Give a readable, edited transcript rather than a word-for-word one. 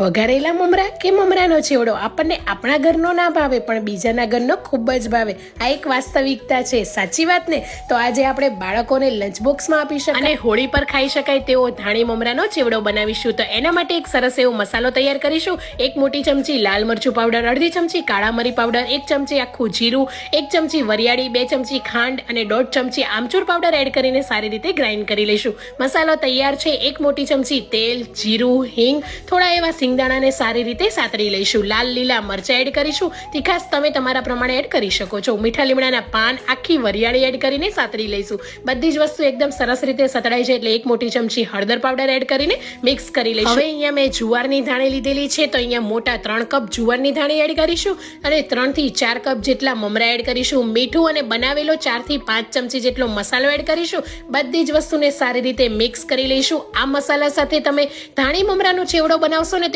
વઘારેલા મમરા કે મમરાનો ચેવડો આપણને આપણા ઘરનો ના ભાવે પણ બીજાના ઘરનો ખૂબ જ ભાવે. આ એક વાસ્તવિકતા છે, સાચી વાત ને? તો આજે આપણે બાળકોને લંચ બોક્સમાં આપી શકાય અને હોળી પર ખાઈ શકાય તેવો ધાણી મમરાનો ચેવડો બનાવીશું. તો એના માટે એક સરસ એવો મસાલો તૈયાર કરીશું. 1 મોટી ચમચી લાલ મરચું પાવડર, અડધી ચમચી કાળા મરી પાવડર, 1 ચમચી આખું જીરું, 1 ચમચી વરિયાળી, 2 ચમચી ખાંડ અને 1.5 ચમચી આમચૂર પાવડર એડ કરીને સારી રીતે ગ્રાઇન્ડ કરી લઈશું. મસાલો તૈયાર છે. 1 મોટી ચમચી તેલ, જીરું, હિંગ, થોડા એવા સિંગદાણાને સારી રીતે સાતરી લઈશું. લાલ લીલા મરચાં એડ કરીશું. તીખાશ તમે તમારા પ્રમાણે એડ કરી શકો છો. મીઠા લીમડાના પાન, આખી વરિયાળી એડ કરીને સાતરી લઈશું. બધી જ વસ્તુ એકદમ સરસ રીતે સતળાઈ છે એટલે 1 મોટી ચમચી હળદર પાવડર એડ કરીને મિક્સ કરી લઈશું. હવે અહીંયા મેં જુવારની ધાણી લીધેલી છે તો અહીંયા મોટા 3 કપ જુવારની ધાણી એડ કરીશું અને 3 થી 4 કપ જેટલા મમરા એડ કરીશું. મીઠું અને બનાવેલો 4 થી 5 ચમચી જેટલો મસાલો એડ કરીશું. બધી જ વસ્તુને સારી રીતે મિક્સ કરી લઈશું. આ મસાલા સાથે તમે ધાણી મમરાનો ચેવડો બનાવશો ને